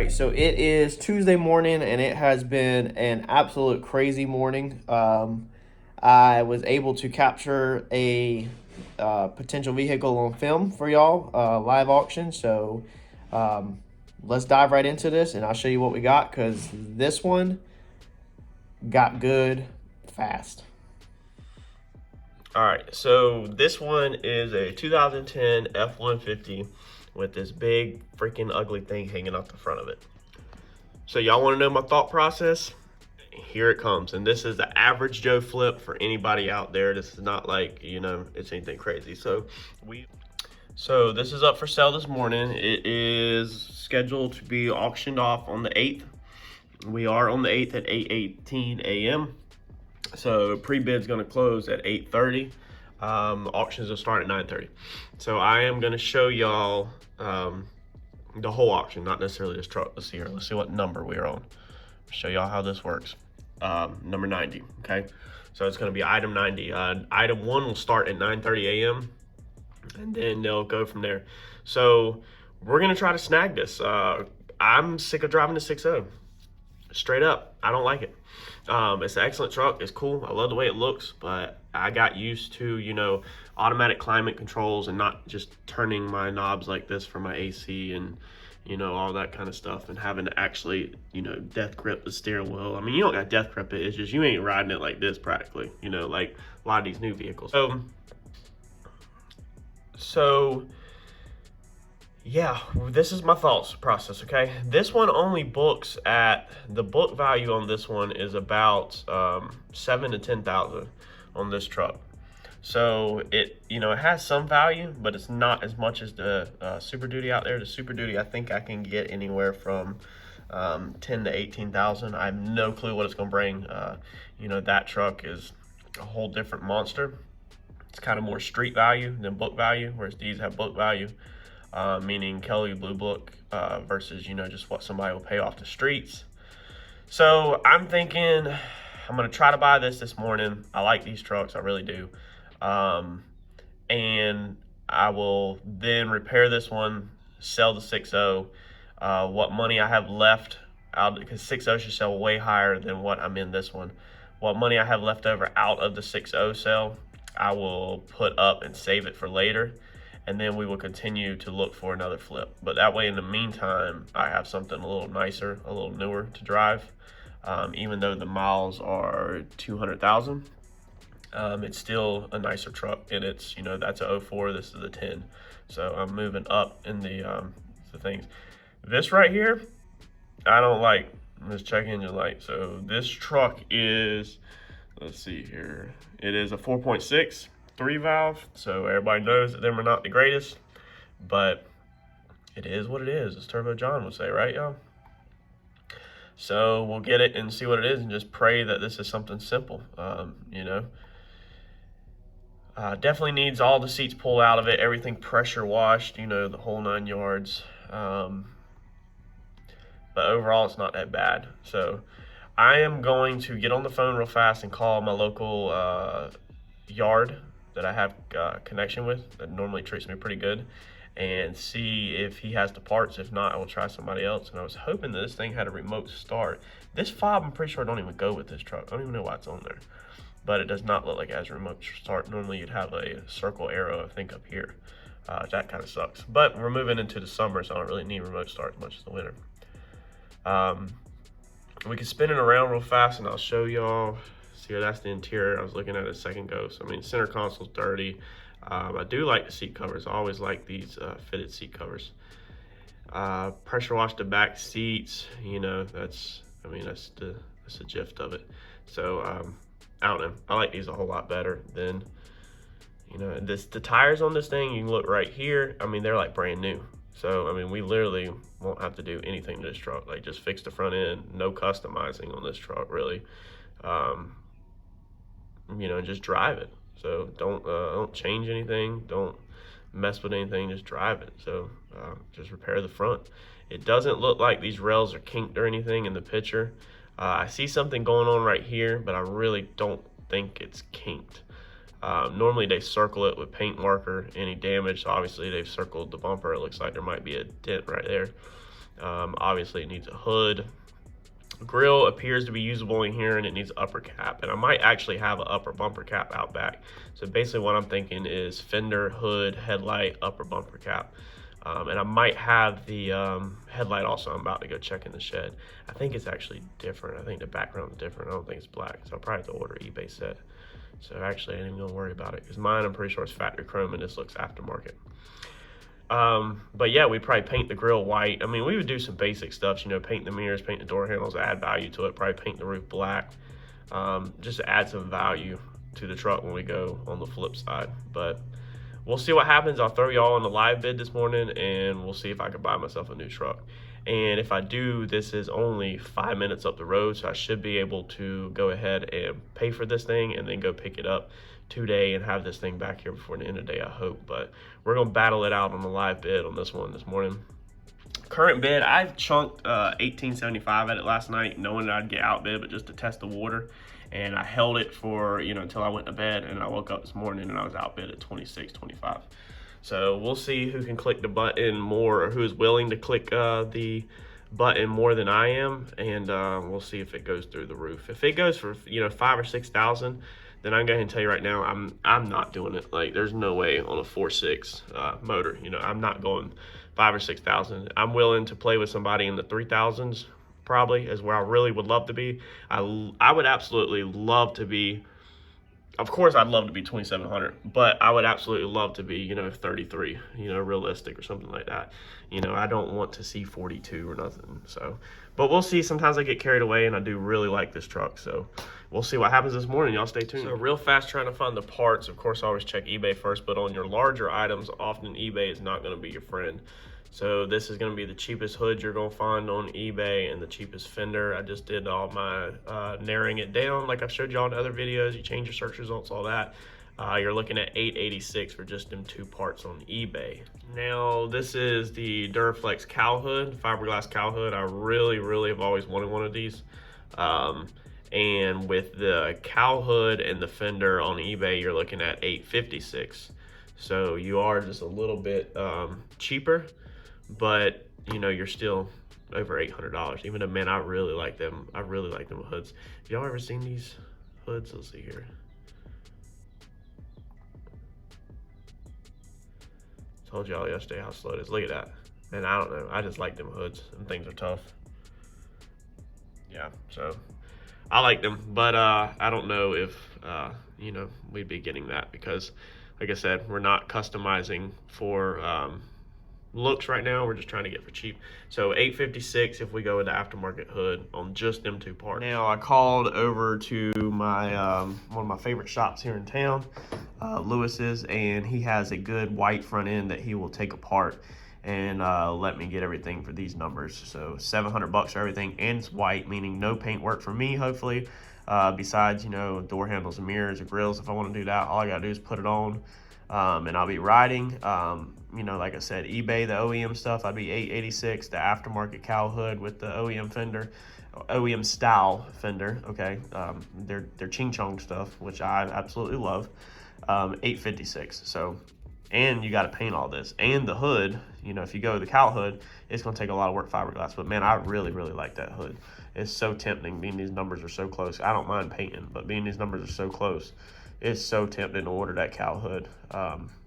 right, so it is Tuesday morning, and it has been an absolute crazy morning. I was able to capture a potential vehicle on film for y'all, live auction. So um, let's dive right into this, and I'll show you what we got because this one got good fast. All right, so this one is a 2010 F-150 with this big freaking ugly thing hanging off the front of it. So y'all want to know my thought process? Here it comes. And this is the average Joe flip for anybody out there. This is not like, it's anything crazy. So this is up for sale this morning. It is scheduled to be auctioned off on the 8th. We are on the 8th at 8:18 a.m. So pre-bid's going to close at 8:30. Auctions will start at 9:30. So I am going to show y'all the whole auction, not necessarily this truck. Let's see here. Let's see what number we're on. Show y'all how this works. Number 90. Okay. So it's going to be item 90. Item 1 will start at 9:30 a.m. and then they'll go from there. So we're going to try to snag this. I'm sick of driving the 6.0. Straight up, I don't like it. It's an excellent truck. It's cool. I love the way it looks, but I got used to, automatic climate controls and not just turning my knobs like this for my AC and, all that kind of stuff, and having to actually, death grip the steering wheel. I mean, you don't got death grip it. It's just you ain't riding it like this practically, like a lot of these new vehicles. So yeah, this is my thoughts process, okay? This one only books at, the book value on this one is about 7 to 10,000 on this truck. So it has some value, but it's not as much as the Super Duty out there. The Super Duty, I think I can get anywhere from 10 to 18,000. I have no clue what it's gonna bring. That truck is a whole different monster. It's kind of more street value than book value, whereas these have book value. Meaning Kelly Blue Book versus, just what somebody will pay off the streets. So I'm thinking I'm going to try to buy this morning. I like these trucks. I really do. And I will then repair this one, sell the 6.0. What money I have left out, because 6.0 should sell way higher than what I'm in this one. What money I have left over out of the 6.0 sale, I will put up and save it for later. And then we will continue to look for another flip. But that way, in the meantime, I have something a little nicer, a little newer to drive. Even though the miles are 200,000, it's still a nicer truck. And it's, that's a 04, this is a 10. So I'm moving up in the things. This right here, I don't like this check engine light. So this truck is, let's see here, it is a 4.6. 3-valve, so everybody knows that them are not the greatest, but it is what it is, as Turbo John would say, right, y'all? So we'll get it and see what it is and just pray that this is something simple. Definitely needs all the seats pulled out of it, everything pressure washed, the whole 9 yards. But overall, it's not that bad. So I am going to get on the phone real fast and call my local yard that I have connection with that normally treats me pretty good, and see if he has the parts. If not, I will try somebody else. And I was hoping that this thing had a remote start. This fob, I'm pretty sure, don't even go with this truck. I don't even know why it's on there, but it does not look like it has a remote start. Normally you'd have a circle arrow, I think, up here. That kind of sucks, but we're moving into the summer, so I don't really need remote start as much as the winter. We can spin it around real fast and I'll show y'all. See, that's the interior. I was looking at it a second ago. So, I mean, center console's dirty. I do like the seat covers. I always like these fitted seat covers. Pressure wash the back seats. That's the gist of it. So, I don't know. I like these a whole lot better than, the tires on this thing. You can look right here. I mean, they're like brand new. So, I mean, we literally won't have to do anything to this truck. Like, just fix the front end. No customizing on this truck, really. Just drive it. So don't change anything. Don't mess with anything. Just drive it. So just repair the front. It doesn't look like these rails are kinked or anything in the picture. I see something going on right here, but I really don't think it's kinked. Normally they circle it with paint marker, any damage. So obviously they've circled the bumper. It looks like there might be a dent right there. Obviously, it needs a hood. Grill appears to be usable in here, and it needs upper cap, and I might actually have an upper bumper cap out back. So basically what I'm thinking is fender, hood, headlight, upper bumper cap. And I might have the headlight also. I'm about to go check in the shed. I think it's actually different. I think the background's different. I don't think it's black, so I'll probably have to order eBay set. So actually I ain't even gonna worry about it, because mine, I'm pretty sure it's factory chrome, and this looks aftermarket. But yeah, we'd probably paint the grill white. I mean, we would do some basic stuff, you know, paint the mirrors, paint the door handles, add value to it, probably paint the roof black, just to add some value to the truck when we go on the flip side. But we'll see what happens. I'll throw y'all in the live bid this morning, and we'll see if I can buy myself a new truck. And if I do, this is only 5 minutes up the road, so I should be able to go ahead and pay for this thing and then go pick it up today and have this thing back here before the end of the day, I hope. But we're gonna battle it out on the live bid on this one this morning. Current bid, I've chunked $18.75 at it last night, knowing that I'd get outbid, but just to test the water. And I held it for, you know, until I went to bed, and I woke up this morning and I was outbid at $26.25. So we'll see who can click the button more, or who is willing to click the button more than I am, and we'll see if it goes through the roof. If it goes for, you know, 5,000 or 6,000, then I'm going to tell you right now, I'm not doing it. Like, there's no way on a 4.6 motor. You know, I'm not going 5,000 or 6,000. I'm willing to play with somebody in the 3,000s. Probably is where I really would love to be. I would absolutely love to be. Of course, I'd love to be 2,700, but I would absolutely love to be, you know, 33, you know, realistic or something like that. You know, I don't want to see 42 or nothing. So, but we'll see. Sometimes I get carried away, and I do really like this truck. So we'll see what happens this morning. Y'all stay tuned. So real fast, trying to find the parts. Of course, I always check eBay first, but on your larger items, often eBay is not going to be your friend. So this is going to be the cheapest hood you're going to find on eBay, and the cheapest fender. I just did all my narrowing it down like I've showed y'all in other videos. You change your search results, all that. You're looking at $886 for just them two parts on eBay. Now, this is the Duraflex cowl hood, fiberglass cowl hood. I really, really have always wanted one of these. And with the cowl hood and the fender on eBay, you're looking at $856. So you are just a little bit cheaper, but you know, you're still over $800. Even though, man, I really like them. I really like them hoods. Have y'all ever seen these hoods? Let's see here. Told y'all yesterday how slow it is. Look at that. Man, I don't know. I just like them hoods. Them things are tough. Yeah, so I like them, but I don't know if you know, we'd be getting that, because like I said, we're not customizing for looks right now. We're just trying to get for cheap. So $856 if we go with the aftermarket hood on just them two parts. Now, I called over to my one of my favorite shops here in town, Lewis's, and he has a good white front end that he will take apart and let me get everything for these numbers. So $700 for everything, and it's white, meaning no paint work for me, hopefully. Besides, you know, door handles and mirrors or grills. If I want to do that, all I gotta do is put it on, and I'll be riding. You know, like I said, eBay, the OEM stuff, I'd be $886. The aftermarket cowl hood with the OEM fender, OEM style fender, okay, they're ching chong stuff, which I absolutely love. $856. So, and you got to paint all this, and the hood. You know, if you go with the cowl hood, it's gonna take a lot of work, fiberglass. But man, I really, really like that hood. It's so tempting, being these numbers are so close. I don't mind painting, but being these numbers are so close, it's so tempting to order that cowl hood,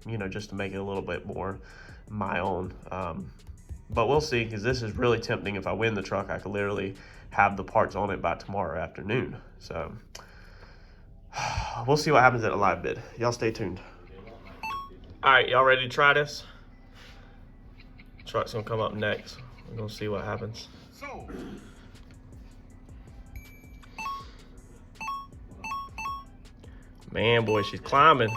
you know, just to make it a little bit more my own. But we'll see, because this is really tempting. If I win the truck, I could literally have the parts on it by tomorrow afternoon. So we'll see what happens at a live bid. Y'all stay tuned. All right, y'all ready to try this? Truck's gonna come up next. We're gonna see what happens. Man, boy, she's climbing.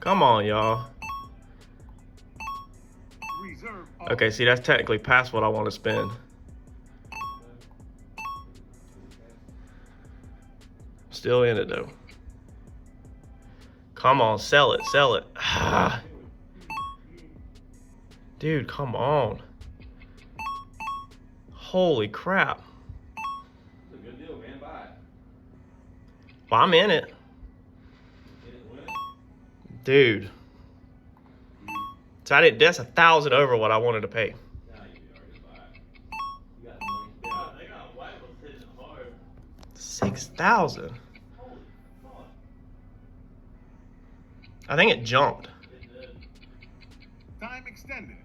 Come on, y'all. Okay, see, that's technically past what I want to spend. Still in it, though. Come on, sell it, sell it. Dude, come on. Holy crap. It's a good deal, man. Buy it. Well, I'm in it. Dude. So that's $1,000 over what I wanted to pay. Nah, you already buy it. You got the money. Yeah, they got white was hitting it hard. 6,000. Holy fuck. I think it jumped. It did. Time extended.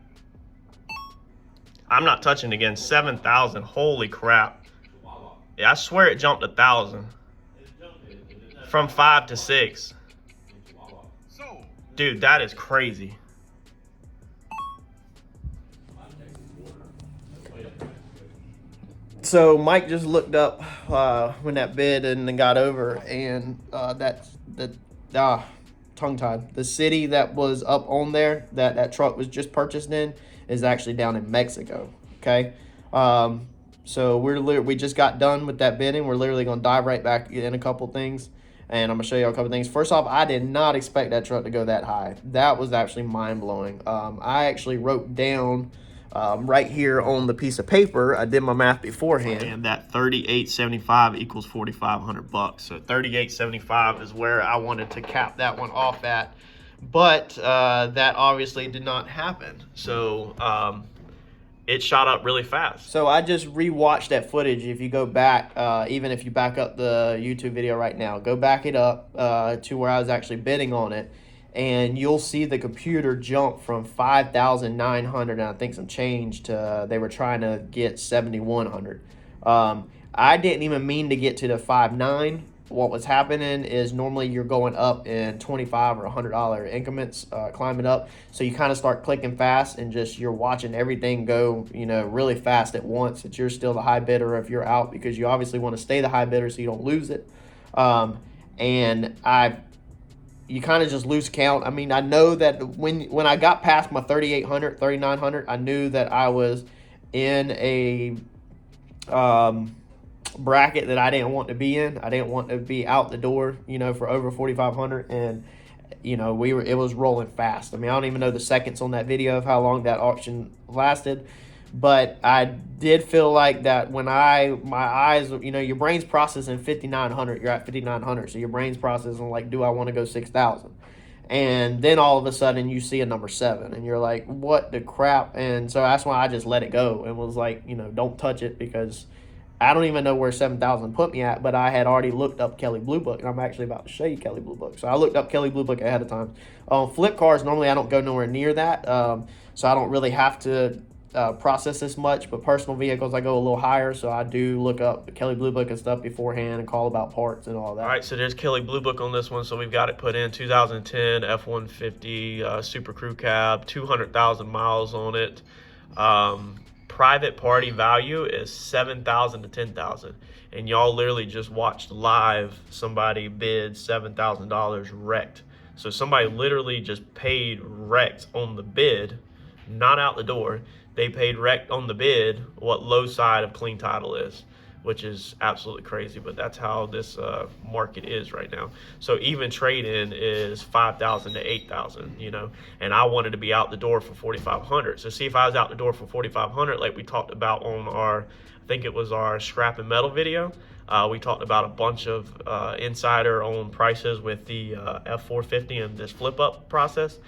I'm not touching again. 7,000. Holy crap. Chihuahua. Yeah, I swear it jumped 1,000 It jumped it. It did that. from 5 to 6. Chihuahua. Sold. Dude, that is crazy. Mine takes a quarter. That's way up. So Mike just looked up when that bid and then got over, and tongue tied. The city that was up on there that truck was just purchased in is actually down in Mexico. Okay, so we just got done with that bidding. We're literally gonna dive right back in a couple things, and I'm gonna show you a couple things. First off, I did not expect that truck to go that high. That was actually mind blowing. I actually wrote down. Right here on the piece of paper, I did my math beforehand. And that 38.75 equals $4,500. So 38.75 is where I wanted to cap that one off at, but that obviously did not happen. So it shot up really fast. So I just rewatched that footage. If you go back, even if you back up the YouTube video right now, go back it up to where I was actually bidding on it, and you'll see the computer jump from 5,900 and I think some change to they were trying to get 7,100. I didn't even mean to get to the 5.9. What was happening is normally you're going up in $25 or $100 increments, climbing up. So you kind of start clicking fast and just you're watching everything go, really fast at once. That you're still the high bidder if you're out, because you obviously want to stay the high bidder so you don't lose it. You kind of just lose count. I mean, I know that when I got past my 3,800, 3,900, I knew that I was in a bracket that I didn't want to be in. I didn't want to be out the door, for over 4,500, and it was rolling fast. I mean, I don't even know the seconds on that video of how long that auction lasted, but I did feel like that when my eyes, your brain's processing 5,900, you're at 5,900, so your brain's processing like, do I want to go 6,000? And then all of a sudden you see a number 7 and you're like, what the crap? And so that's why I just let it go and was like, don't touch it, because I don't even know where 7,000 put me at, but I had already looked up Kelly Blue Book, and I'm actually about to show you Kelly Blue Book. So I looked up Kelly Blue Book ahead of time. Flip cars, normally I don't go nowhere near that, so I don't really have to process this much, but personal vehicles I go a little higher, so I do look up Kelly Blue Book and stuff beforehand and call about parts and all that. All right, so there's Kelly Blue Book on this one. So we've got it put in 2010 F-150 Super Crew Cab, 200,000 miles on it. Private party value is 7,000 to 10,000, and y'all literally just watched live somebody bid $7,000 wrecked. So somebody literally just paid wrecked on the bid, not out the door. They paid wrecked on the bid what low side of clean title is, which is absolutely crazy, but that's how this market is right now. So even trade-in is 5,000 to 8,000, and I wanted to be out the door for 4,500. So see, if I was out the door for 4,500, like we talked about on I think it was our scrap and metal video, we talked about a bunch of insider on prices with the F-450 and this flip up process.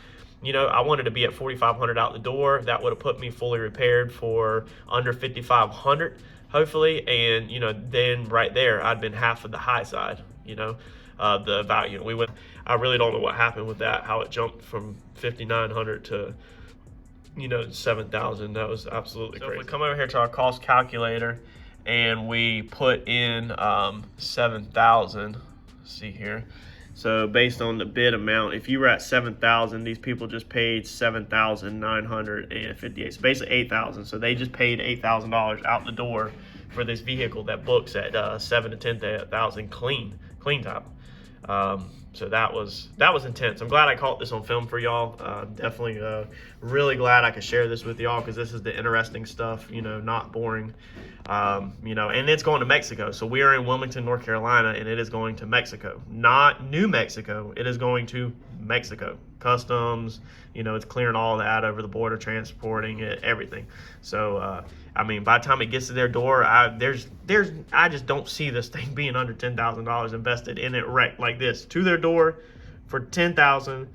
I wanted to be at 4,500 out the door. That would have put me fully repaired for under 5,500. Hopefully, and then right there I'd been half of the high side, the value. I really don't know what happened with that, how it jumped from 5,900 to 7,000. That was absolutely crazy. If we come over here to our cost calculator and we put in 7,000, see here. So based on the bid amount, if you were at 7,000, these people just paid 7,958. So basically 8,000. So they just paid $8,000 out the door for this vehicle that books at 7 to 10,000 clean title. So that was intense. I'm glad I caught this on film for y'all. Definitely really glad I could share this with y'all, because this is the interesting stuff, not boring. And it's going to Mexico. So we are in Wilmington, North Carolina, and it is going to Mexico. Not New Mexico. It is going to Mexico. Customs, it's clearing all that over the border, transporting it, everything. So, by the time it gets to their door, I just don't see this thing being under $10,000 invested in it wrecked like this to their door for $10,000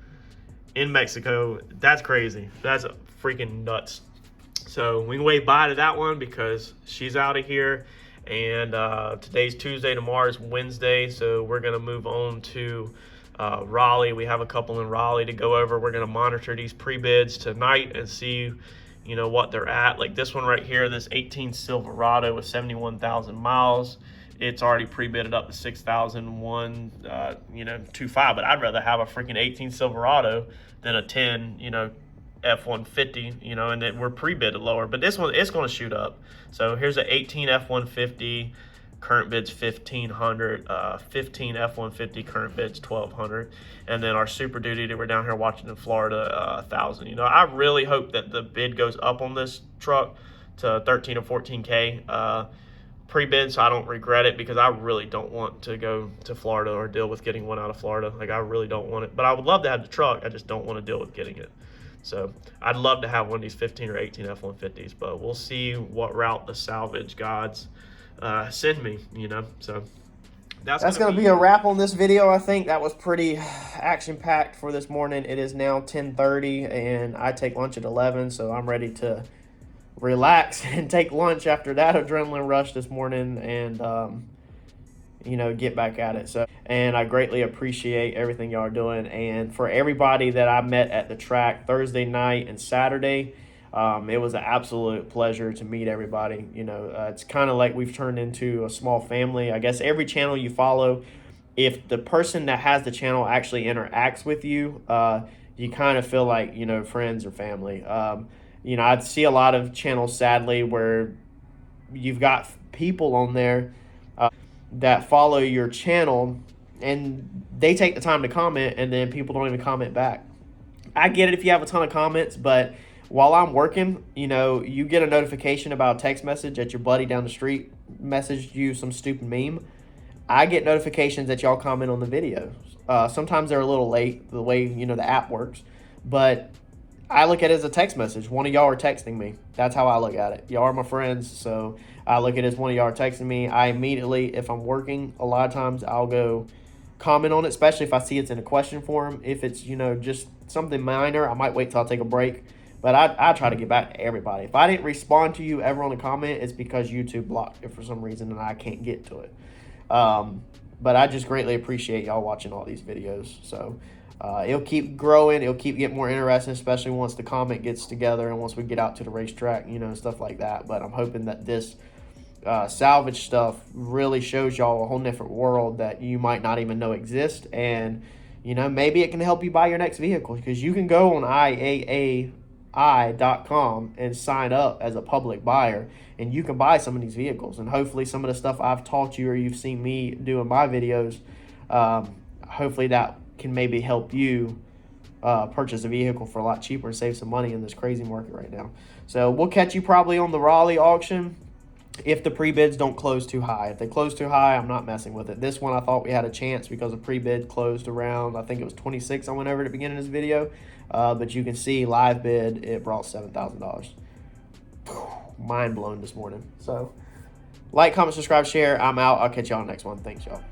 in Mexico. That's crazy. That's freaking nuts. So we can wave bye to that one because she's out of here. And today's Tuesday, tomorrow's Wednesday. So we're going to move on to Raleigh. We have a couple in Raleigh to go over. We're going to monitor these pre-bids tonight and see, you know, what they're at. Like this one right here, this 18 Silverado with 71,000 miles. It's already pre-bidded up to 6,001, you know, 25. But I'd rather have a freaking 18 Silverado than a 10, you know, F-150, you know, and then we're pre-bidded lower. But this one, it's going to shoot up. So here's an 18 F-150. Current bid's 1,500. 15 F-150. Current bid's 1,200. And then our Super Duty that we're down here watching in Florida, 1,000. You know, I really hope that the bid goes up on this truck to 13 or 14K. Pre-bid, so I don't regret it, because I really don't want to go to Florida or deal with getting one out of Florida. Like, I really don't want it. But I would love to have the truck. I just don't want to deal with getting it. So I'd love to have one of these 15 or 18 F-150s, but we'll see what route the salvage gods send me, you know. So that's going to be a wrap on this video. I think that was pretty action-packed for this morning. It is now 10:30, and I take lunch at 11, so I'm ready to relax and take lunch after that adrenaline rush this morning, and you know, get back at it. So, and I greatly appreciate everything y'all are doing. And for everybody that I met at the track Thursday night and Saturday, it was an absolute pleasure to meet everybody. You know, it's kind of like we've turned into a small family. I guess every channel you follow, if the person that has the channel actually interacts with you, you kind of feel like, you know, friends or family. You know, I'd see a lot of channels, sadly, where you've got people on there that follow your channel and they take the time to comment, and then people don't even comment back. I get it if you have a ton of comments, but while I'm working, you know, you get a notification about a text message that your buddy down the street messaged you some stupid meme. I get notifications that y'all comment on the videos. Sometimes they're a little late, the way, you know, the app works, but I look at it as a text message. One of y'all are texting me. That's how I look at it. Y'all are my friends, so I look at it as one of y'all are texting me. I immediately, if I'm working, a lot of times I'll go comment on it, especially if I see it's in a question form. If it's, you know, just something minor, I might wait till I take a break. But I try to get back to everybody. If I didn't respond to you ever on a comment, it's because YouTube blocked it for some reason and I can't get to it. But I just greatly appreciate y'all watching all these videos. So it'll keep growing. It'll keep getting more interesting, especially once the comment gets together and once we get out to the racetrack, you know, stuff like that. But I'm hoping that this salvage stuff really shows y'all a whole different world that you might not even know exists. And, you know, maybe it can help you buy your next vehicle, because you can go on IAAI.com and sign up as a public buyer, and you can buy some of these vehicles. And hopefully some of the stuff I've taught you or you've seen me do in my videos, hopefully that can maybe help you purchase a vehicle for a lot cheaper and save some money in this crazy market right now. So we'll catch you probably on the Raleigh auction if the pre-bids don't close too high. If they close too high, I'm not messing with it. This one I thought we had a chance because the pre-bid closed around, I think it was 26 I went over at the beginning of this video. But you can see live bid, it brought $7,000. Mind blown this morning. So like, comment, subscribe, share. I'm out. I'll catch y'all next one. Thanks, y'all.